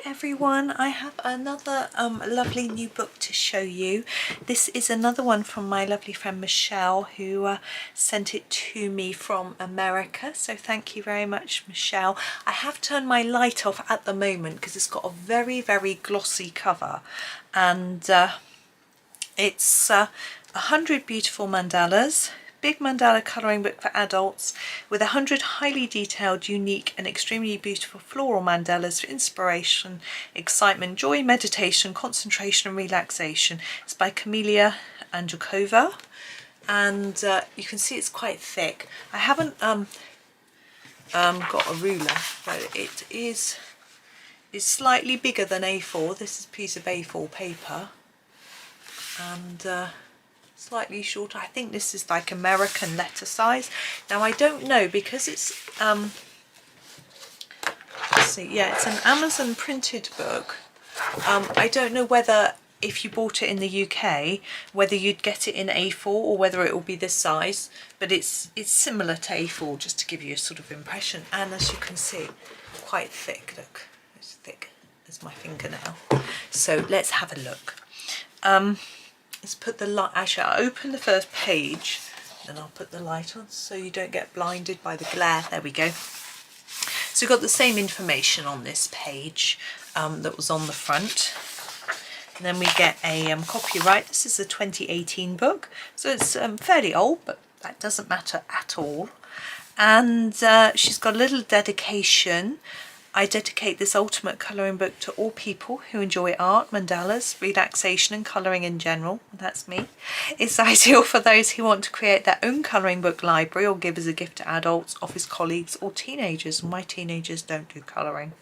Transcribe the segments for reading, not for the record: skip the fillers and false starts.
Hi everyone, I have another lovely new book to show you. This is another one from my lovely friend Michelle, who sent it to me from America, so thank you very much, Michelle. I have turned my light off at the moment because it's got a very glossy cover, and it's 100 Beautiful Mandalas. Big mandala colouring book for adults with 100 highly detailed, unique and extremely beautiful floral mandalas for inspiration, excitement, joy, meditation, concentration and relaxation. It's by Kameliya Angelkova, and you can see it's quite thick. I haven't got a ruler, but it's slightly bigger than A4. This is a piece of A4 paper, and slightly shorter. I think this is like American letter size. Now I don't know because it's let's see, yeah, it's an Amazon printed book. I don't know whether if you bought it in the UK whether you'd get it in A4 or whether it will be this size, but it's similar to A4, just to give you a sort of impression. And as you can see, quite thick. Look, it's thick as my fingernail. So let's have a look. Let's put the light, actually I'll open the first page, then I'll put the light on so you don't get blinded by the glare. There we go. So we've got the same information on this page that was on the front. And then we get a copyright. This is a 2018 book, so it's fairly old, but that doesn't matter at all. And she's got a little dedication. I dedicate this ultimate colouring book to all people who enjoy art, mandalas, relaxation and colouring in general. That's me. It's ideal for those who want to create their own colouring book library or give as a gift to adults, office colleagues or teenagers. My teenagers don't do colouring.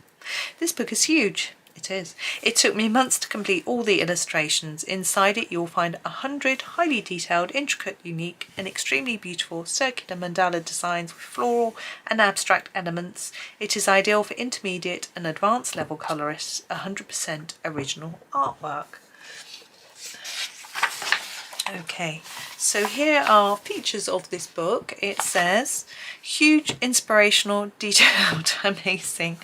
This book is huge. It is. It took me months to complete all the illustrations. Inside it you'll find 100 highly detailed, intricate, unique and extremely beautiful circular mandala designs with floral and abstract elements. It is ideal for intermediate and advanced level colourists. 100% original artwork. Okay, so here are features of this book. It says, huge, inspirational, detailed, amazing.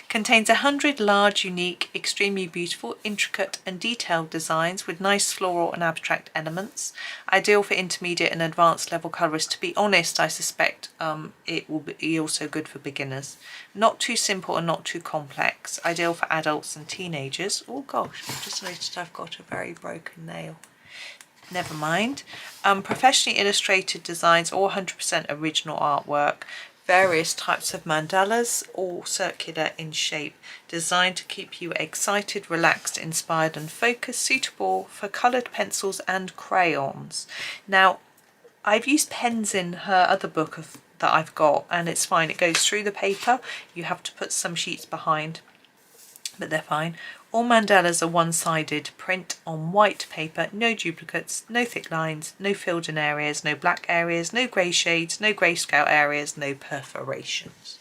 Contains 100 large, unique, extremely beautiful, intricate and detailed designs with nice floral and abstract elements. Ideal for intermediate and advanced level colourists. To be honest, I suspect it will be also good for beginners. Not too simple and not too complex. Ideal for adults and teenagers. Oh gosh, I've just noticed I've got a very broken nail. Never mind. Professionally illustrated designs, all 100% original artwork. Various types of mandalas, all circular in shape, designed to keep you excited, relaxed, inspired and focused, suitable for coloured pencils and crayons. Now, I've used pens in her other book that I've got, and it's fine. It goes through the paper. You have to put some sheets behind, but they're fine. All mandalas are one-sided print on white paper, no duplicates, no thick lines, no filled in areas, no black areas, no grey shades, no grayscale areas, no perforations.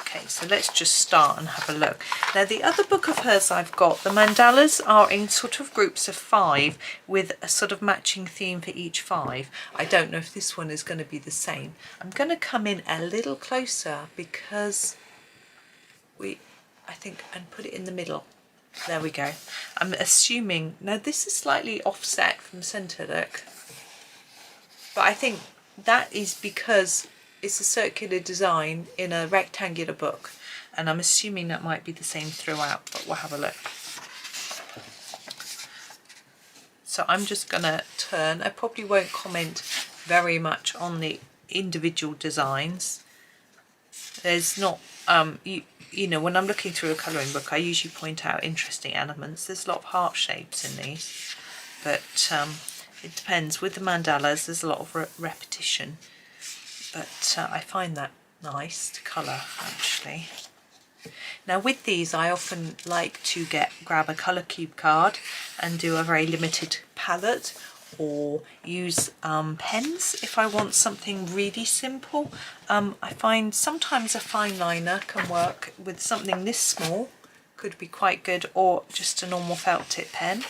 Okay, so let's just start and have a look. Now the other book of hers I've got, the mandalas are in sort of groups of 5 with a sort of matching theme for each 5. I don't know if this one is going to be the same. I'm going to come in a little closer because I think, and put it in the middle. There we go. I'm assuming, now this is slightly offset from centre, look. But I think that is because it's a circular design in a rectangular book. And I'm assuming that might be the same throughout, but we'll have a look. So I'm just going to turn. I probably won't comment very much on the individual designs. There's not, you know, when I'm looking through a colouring book, I usually point out interesting elements. There's a lot of heart shapes in these, but it depends. With the mandalas, there's a lot of repetition, but I find that nice to colour, actually. Now with these, I often like to grab a colour cube card and do a very limited palette, or use pens if I want something really simple. I find sometimes a fine liner can work with something this small, could be quite good, or just a normal felt tip pen.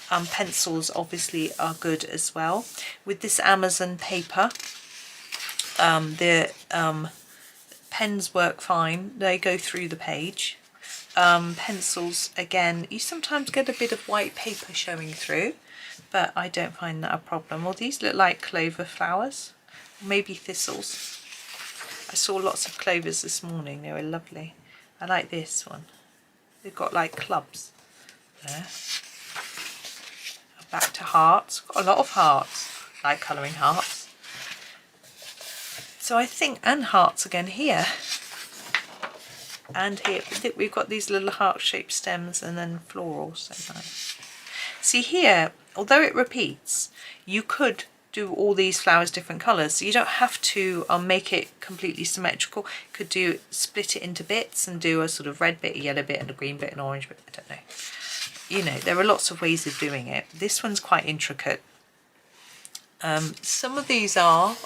Pencils obviously are good as well. With this Amazon paper, the pens work fine, they go through the page. pencils, again, you sometimes get a bit of white paper showing through, but I don't find that a problem. Well, these look like clover flowers, maybe thistles. I saw lots of clovers this morning, they were lovely. I like this one. They've got like clubs there. Back to hearts, got a lot of hearts, I like colouring hearts. So I think, and hearts again here. And here, we've got these little heart-shaped stems and then florals, so nice. See here, although it repeats, you could do all these flowers different colours. So you don't have to make it completely symmetrical. You could split it into bits and do a sort of red bit, a yellow bit, and a green bit, and orange bit, I don't know. You know, there are lots of ways of doing it. This one's quite intricate. Some of these are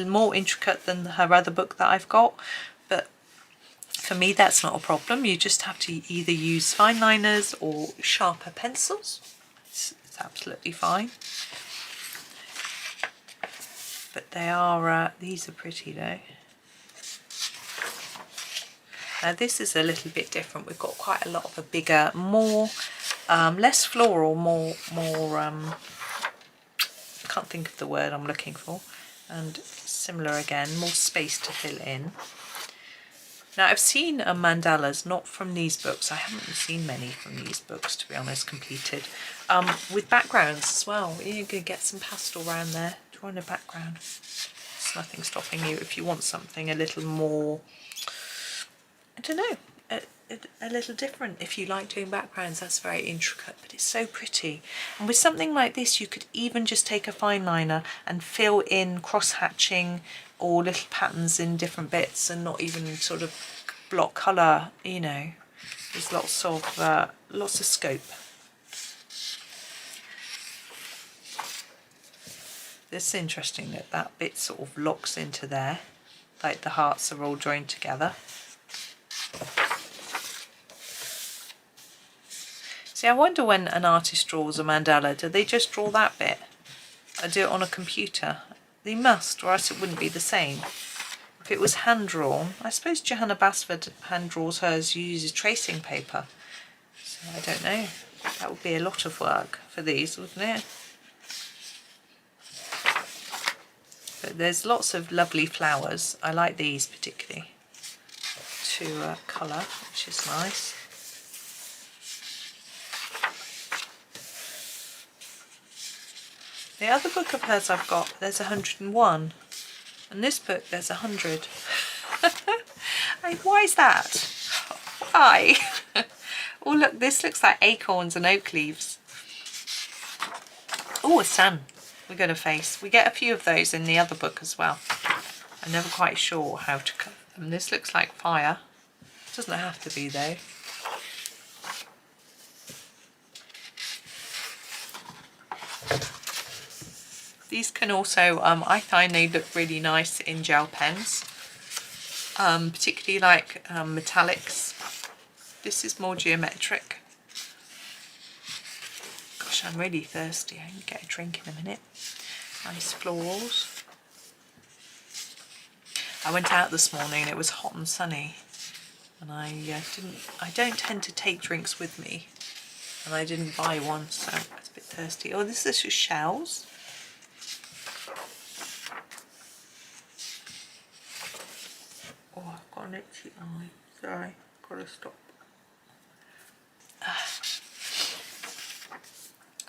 more intricate than her other book that I've got, but for me that's not a problem. You just have to either use fine liners or sharper pencils. It's absolutely fine. But they are, these are pretty though. Now this is a little bit different. We've got quite a lot of a bigger, more, less floral, more, can't think of the word I'm looking for, and similar again, more space to fill in. Now I've seen mandalas, not from these books. I haven't seen many from these books, to be honest, completed. With backgrounds as well. You can get some pastel around there, drawing a background. There's nothing stopping you if you want something a little more, I don't know, a little different. If you like doing backgrounds, that's very intricate, but it's so pretty. And with something like this, you could even just take a fine liner and fill in cross-hatching or little patterns in different bits and not even sort of block colour, you know. There's lots of scope. It's interesting that that bit sort of locks into there, like the hearts are all joined together. See, I wonder when an artist draws a mandala, do they just draw that bit? Or do it on a computer? They must, or else it wouldn't be the same. If it was hand-drawn, I suppose Johanna Basford hand-draws hers, uses tracing paper. So I don't know. That would be a lot of work for these, wouldn't it? But there's lots of lovely flowers. I like these particularly to colour, which is nice. The other book of hers I've got, there's 101, and this book there's 100. Why is that? Why? Oh look, this looks like acorns and oak leaves. Oh, a sun. We got a face. We get a few of those in the other book as well. I'm never quite sure how to cut them. This looks like fire. Doesn't have to be though. These can also, I find they look really nice in gel pens, particularly like metallics. This is more geometric. Gosh, I'm really thirsty. I can get a drink in a minute. Nice florals. I went out this morning and it was hot and sunny, and I don't tend to take drinks with me, and I didn't buy one, so I was a bit thirsty. Oh, this is just shells. Oh, I've got an itchy eye. Sorry, gotta stop.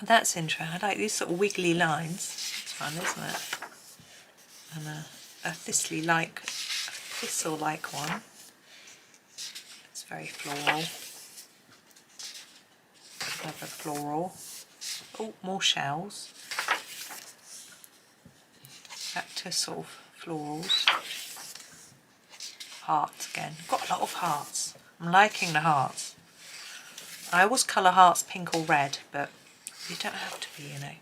That's interesting. I like these sort of wiggly lines. It's fun, isn't it? And a thistle-like one. It's very floral. Another floral. Oh, more shells. Back to sort of florals. Hearts again. Got a lot of hearts. I'm liking the hearts. I always colour hearts pink or red, but you don't have to be, you know.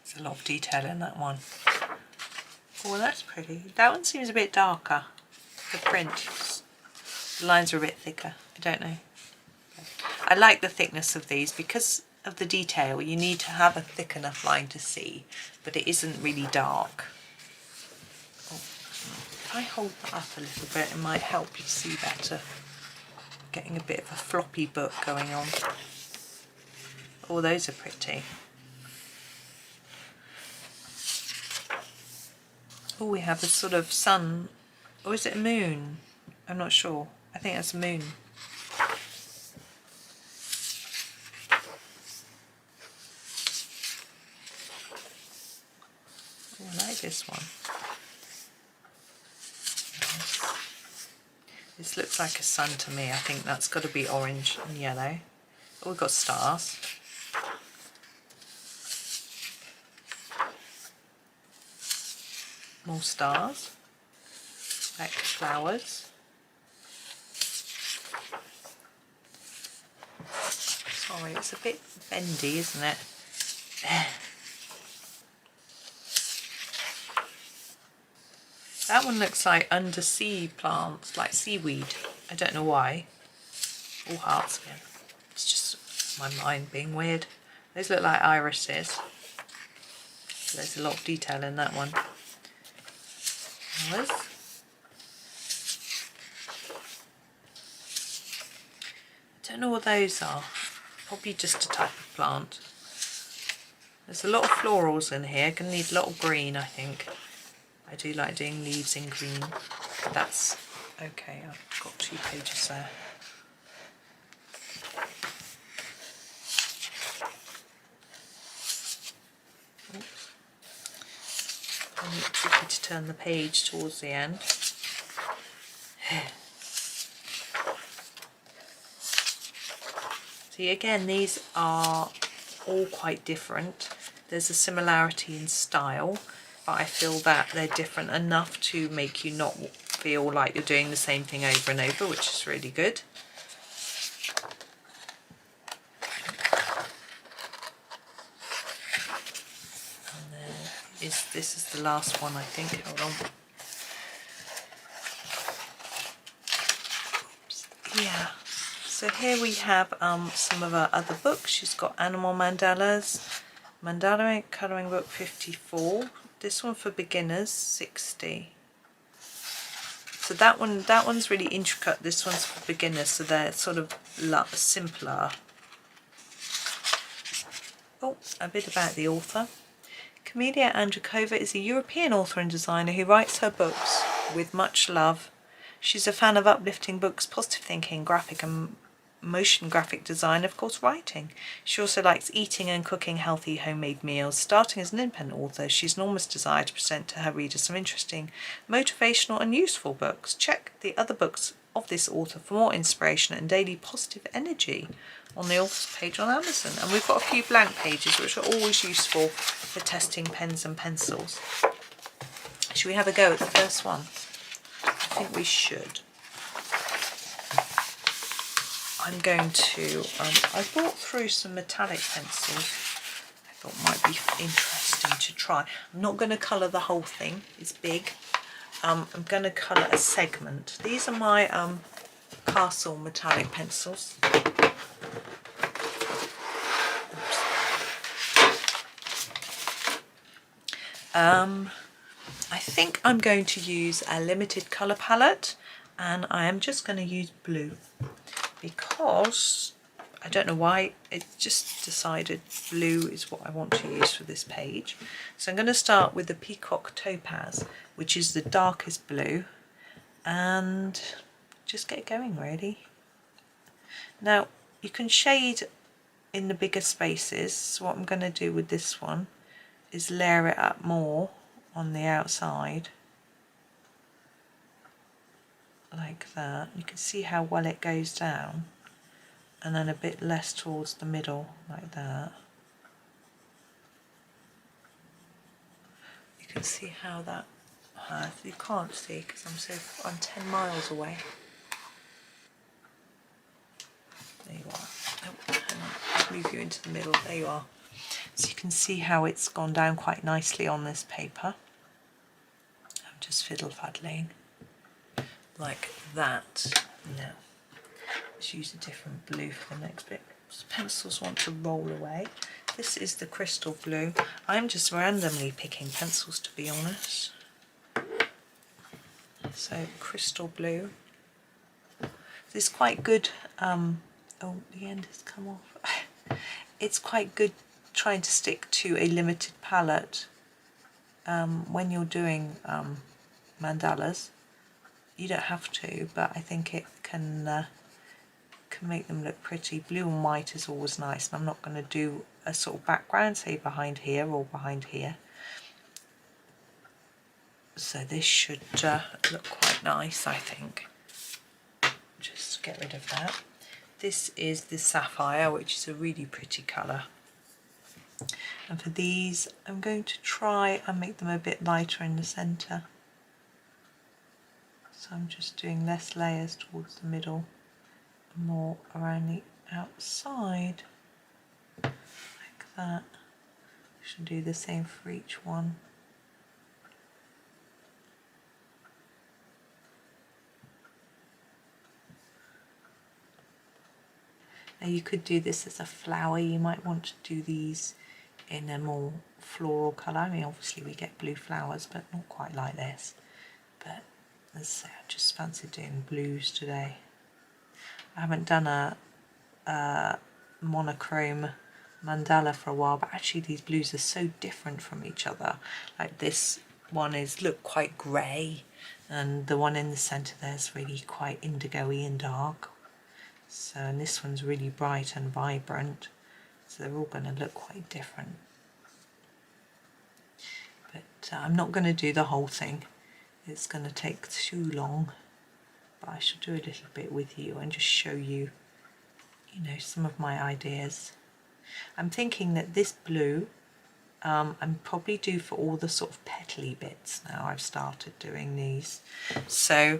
There's a lot of detail in that one. Oh, that's pretty. That one seems a bit darker. The print. The lines are a bit thicker. I don't know. I like the thickness of these because of the detail. You need to have a thick enough line to see, but it isn't really dark. Oh, if I hold that up a little bit, it might help you see better. Getting a bit of a floppy book going on. Oh, those are pretty. Oh, we have a sort of sun, or is it a moon? I'm not sure. I think that's a moon. Oh, I like this one. Nice. This looks like a sun to me. I think that's got to be orange and yellow. Oh, we've got stars. More stars. Like flowers. Sorry, it's a bit bendy, isn't it? That one looks like undersea plants, like seaweed. I don't know why. All hearts again. It's just my mind being weird. Those look like irises. There's a lot of detail in that one. Flowers. I don't know what those are. Probably just a type of plant. There's a lot of florals in here. Gonna need a lot of green, I think. I do like doing leaves in green. That's okay. I've got 2 pages there. Oops. I need tricky to turn the page towards the end. See, again, these are all quite different. There's a similarity in style, but I feel that they're different enough to make you not feel like you're doing the same thing over and over, which is really good. And then this is the last one, I think. Hold on. Oops. Yeah. So here we have some of her other books. She's got Animal Mandalas, Mandala Colouring Book 54. This one for beginners, 60. So that one's really intricate. This one's for beginners, so they're sort of simpler. Oh, a bit about the author. Kameliya Angelkova is a European author and designer who writes her books with much love. She's a fan of uplifting books, positive thinking, graphic and motion graphic design, of course writing. She also likes eating and cooking healthy homemade meals. Starting as an independent author, she's an enormous desire to present to her readers some interesting, motivational and useful books. Check the other books of this author for more inspiration and daily positive energy on the author's page on Amazon. And we've got a few blank pages which are always useful for testing pens and pencils. Should we have a go at the first one? I think we should. I'm going to, I brought through some metallic pencils I thought might be interesting to try. I'm not going to colour the whole thing, it's big. I'm going to colour a segment. These are my Castle metallic pencils. I think I'm going to use a limited colour palette, and I am just going to use blue. Because I don't know why, it just decided blue is what I want to use for this page. So I'm going to start with the Peacock Topaz, which is the darkest blue, and just get going really. Now you can shade in the bigger spaces, so what I'm going to do with this one is layer it up more on the outside. Like that. You can see how well it goes down, and then a bit less towards the middle, like that. You can see how that you can't see because I'm 10 miles away. There you are. Oh, hang on. I'll move you into the middle. There you are. So you can see how it's gone down quite nicely on this paper. I'm just fiddle-faddling. Like that. Now, let's use a different blue for the next bit. pencils want to roll away. This is the crystal blue. I'm just randomly picking pencils, to be honest. So crystal blue. It's quite good. Oh, the end has come off. It's quite good trying to stick to a limited palette when you're doing mandalas. You don't have to, but I think it can make them look pretty. Blue and white is always nice, and I'm not going to do a sort of background, say behind here or behind here. So this should look quite nice, I think. Just get rid of that. This is the sapphire, which is a really pretty colour. And for these, I'm going to try and make them a bit lighter in the centre. So I'm just doing less layers towards the middle, more around the outside, like that. I should do the same for each one. Now you could do this as a flower. You might want to do these in a more floral colour. I mean, obviously we get blue flowers, but not quite like this. But as I say, I just fancy doing blues today. I haven't done a monochrome mandala for a while, but actually these blues are so different from each other. Like this one look quite grey, and the one in the centre there's really quite indigo-y and dark. So, and this one's really bright and vibrant, so they're all going to look quite different. But I'm not going to do the whole thing, it's going to take too long, but I shall do a little bit with you and just show you, you know, some of my ideas. I'm thinking that this blue, I'm probably due for all the sort of petally bits now. I've started doing these. So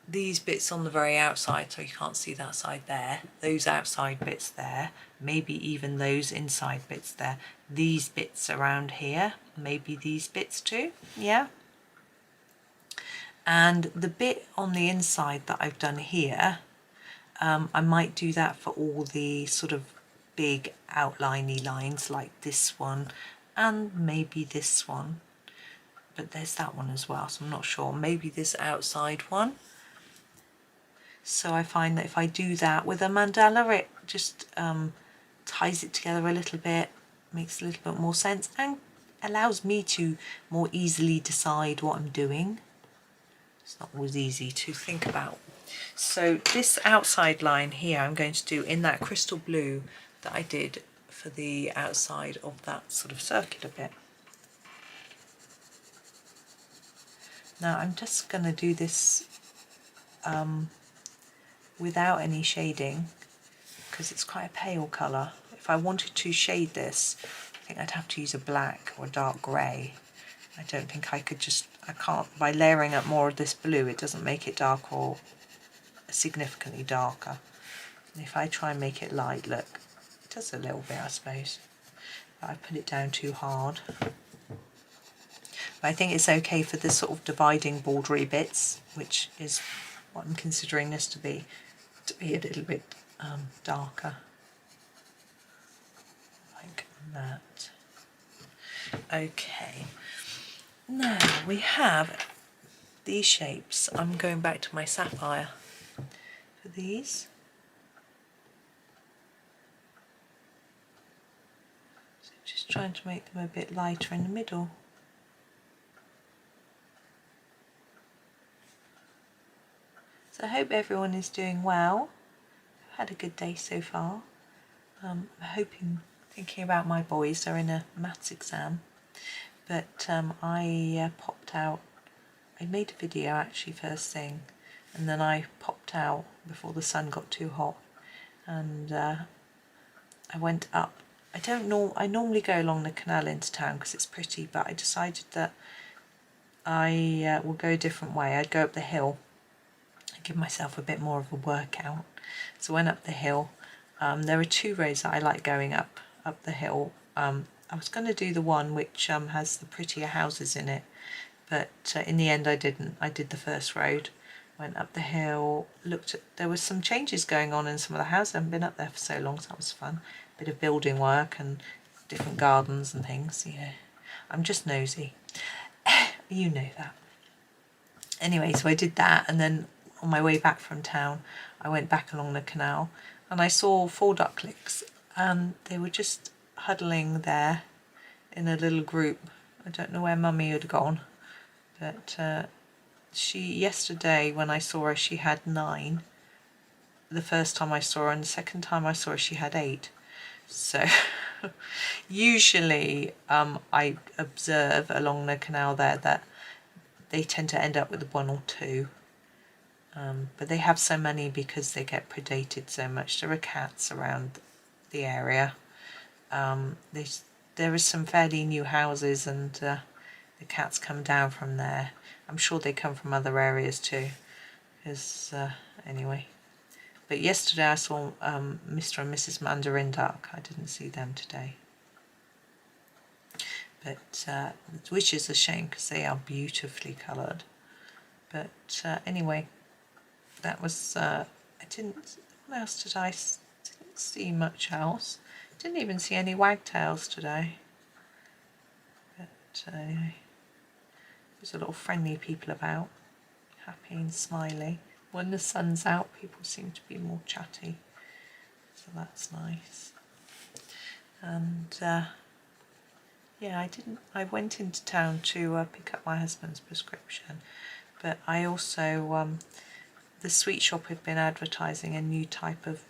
these bits on the very outside, so you can't see that side there, those outside bits there, maybe even those inside bits there, these bits around here, maybe these bits too, yeah. And the bit on the inside that I've done here, I might do that for all the sort of big outliney lines like this one and maybe this one, but there's that one as well, so I'm not sure. Maybe this outside one. So I find that if I do that with a mandala, it just ties it together a little bit, makes a little bit more sense, and allows me to more easily decide what I'm doing. It's not always easy to think about. So this outside line here I'm going to do in that crystal blue that I did for the outside of that sort of circular bit. Now I'm just going to do this without any shading because it's quite a pale colour. If I wanted to shade this, I think I'd have to use a black or a dark grey. I don't think I could just, I can't, by layering up more of this blue, it doesn't make it dark or significantly darker. And if I try and make it light, look, it does a little bit, I suppose, but I put it down too hard. But I think it's okay for the sort of dividing bordery bits, which is what I'm considering this to be a little bit darker, like that. Okay, now we have these shapes. I'm going back to my sapphire for these. So just trying to make them a bit lighter in the middle. So I hope everyone is doing well. I've had a good day so far. I'm thinking about my boys. They're in a maths exam, but I popped out. I made a video actually first thing, and then I popped out before the sun got too hot, and I went up. I normally go along the canal into town because it's pretty, but I decided that I will go a different way. I'd go up the hill, give myself a bit more of a workout. So I went up the hill. There are two roads that I like going up the hill. I was going to do the one which has the prettier houses in it, but in the end I didn't. I did the first road, Went up the hill, looked at, there was some changes going on in some of the houses. I haven't been up there for so long, so that was fun. Bit of building work and different gardens and things, you know. I'm just nosy. You know that. Anyway, so I did that, and then on my way back from town, I went back along the canal and I saw 4 ducklings, and they were just huddling there in a little group. I don't know where Mummy had gone, but yesterday when I saw her, she had 9. The first time I saw her, and the second time I saw her, she had 8. So usually I observe along the canal there that they tend to end up with 1 or 2. But they have so many because they get predated so much. There are cats around the area. There are some fairly new houses, and the cats come down from there. I'm sure they come from other areas too. Anyway. But yesterday I saw Mr. and Mrs. Mandarin Duck. I didn't see them today. But which is a shame because they are beautifully coloured. But anyway, that was what else did I didn't see much else. Didn't even see any wagtails today. But anyway, there's a lot of friendly people about, happy and smiley. When the sun's out, people seem to be more chatty, so that's nice. And yeah, I went into town to pick up my husband's prescription, but I also the sweet shop had been advertising a new type of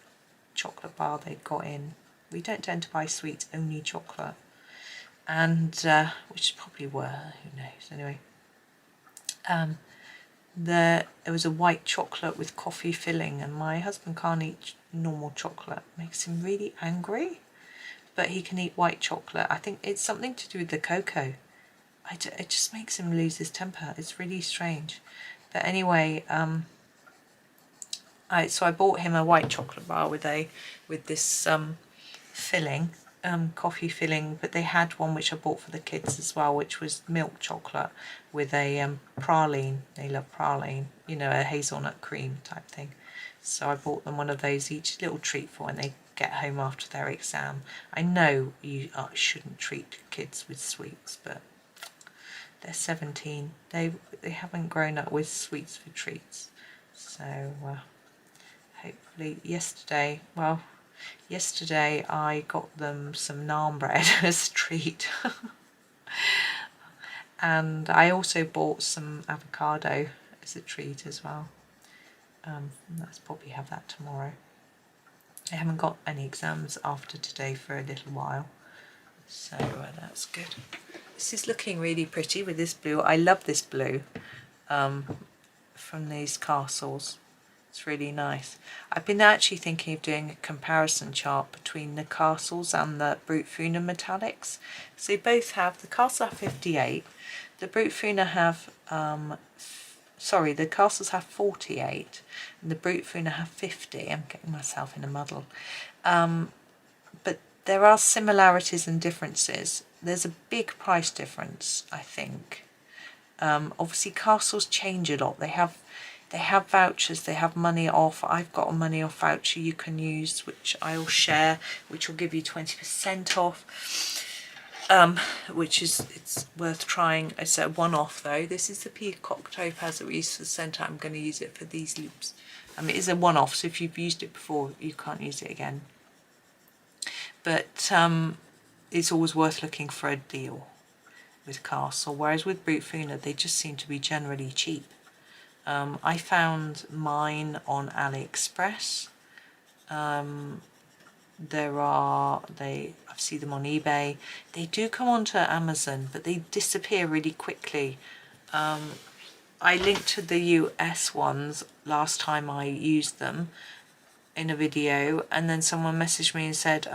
chocolate bar they'd got in. We don't tend to buy sweets, only chocolate, and which probably were, who knows. Anyway, there was a white chocolate with coffee filling, and my husband can't eat normal chocolate. It makes him really angry, but he can eat white chocolate. I think it's something to do with the cocoa. It just makes him lose his temper. It's really strange. But anyway, so I bought him a white chocolate bar with this filling, coffee filling, but they had one which I bought for the kids as well, which was milk chocolate with a praline. They love praline, you know, a hazelnut cream type thing. So I bought them one of those each, little treat for when they get home after their exam. I know you shouldn't treat kids with sweets, but they're 17. They haven't grown up with sweets for treats. So hopefully yesterday I got them some naan bread as a treat. And I also bought some avocado as a treat as well. Let's probably have that tomorrow. I haven't got any exams after today for a little while, so that's good. This is looking really pretty with this blue. I love this blue from these castles. It's really nice. I've been actually thinking of doing a comparison chart between the castles and the Brut Funa metallics. So they both have, the castles have 58, the Brut Funa have, the castles have 48 and the Brut Funa have 50. I'm getting myself in a muddle. But there are similarities and differences. There's a big price difference, I think. Obviously castles change a lot. They have vouchers, they have money off. I've got a money off voucher you can use, which I'll share, which will give you 20% off, which it's worth trying. It's a one-off though. This is the peacock topaz that we used for the centre. I'm going to use it for these loops. It is a one-off, so if you've used it before, you can't use it again. But it's always worth looking for a deal with Castle, whereas with Brut Funa, they just seem to be generally cheap. I found mine on AliExpress. I see them on eBay. They do come onto Amazon, but they disappear really quickly. I linked to the US ones last time I used them in a video, and then someone messaged me and said,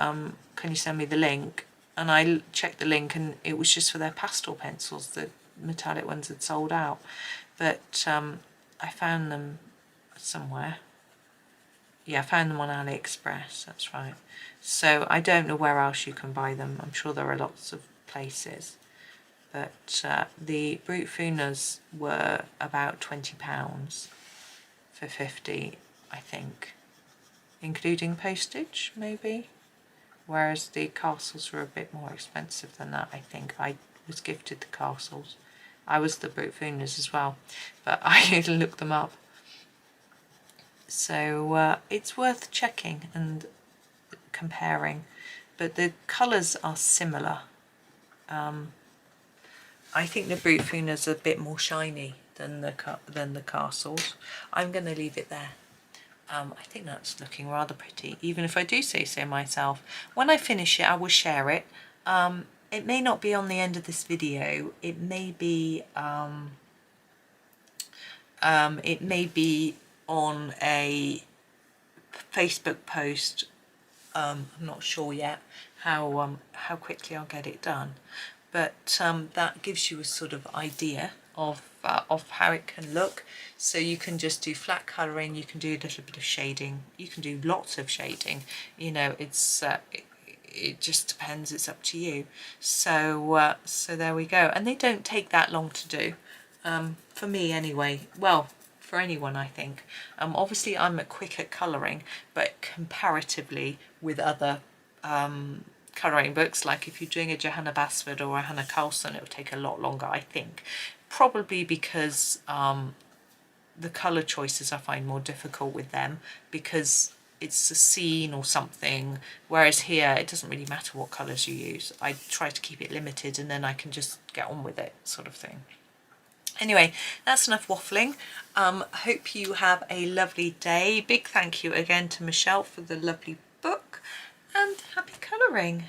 can you send me the link? And I checked the link, and it was just for their pastel pencils. The metallic ones had sold out. But I found them somewhere. Yeah, I found them on AliExpress, that's right. So I don't know where else you can buy them. I'm sure there are lots of places. But the Brut Funas were about £20. for 50, I think, including postage maybe, whereas the castles were a bit more expensive than that. I think I was gifted the castles. I was the Bootfooners as well, but I looked them up. So it's worth checking and comparing, but the colours are similar. I think the Bootfooners are a bit more shiny than the castles. I'm going to leave it there. I think that's looking rather pretty, even if I do say so myself. When I finish it, I will share it. It may not be on the end of this video. It may be on a Facebook post. I'm not sure yet how quickly I'll get it done, but that gives you a sort of idea of how it can look. So you can just do flat colouring, you can do a little bit of shading, you can do lots of shading, you know, it's it just depends, it's up to you. So so there we go, and they don't take that long to do, for me anyway, well, for anyone I think. Obviously I'm quick at colouring, but comparatively with other colouring books, like if you're doing a Johanna Basford or a Hannah Carlson, it will take a lot longer, I think. Probably because the colour choices I find more difficult with them, because it's a scene or something, whereas here it doesn't really matter what colours you use. I try to keep it limited and then I can just get on with it, sort of thing. Anyway, that's enough waffling. Hope you have a lovely day. Big thank you again to Michelle for the lovely book, and happy colouring.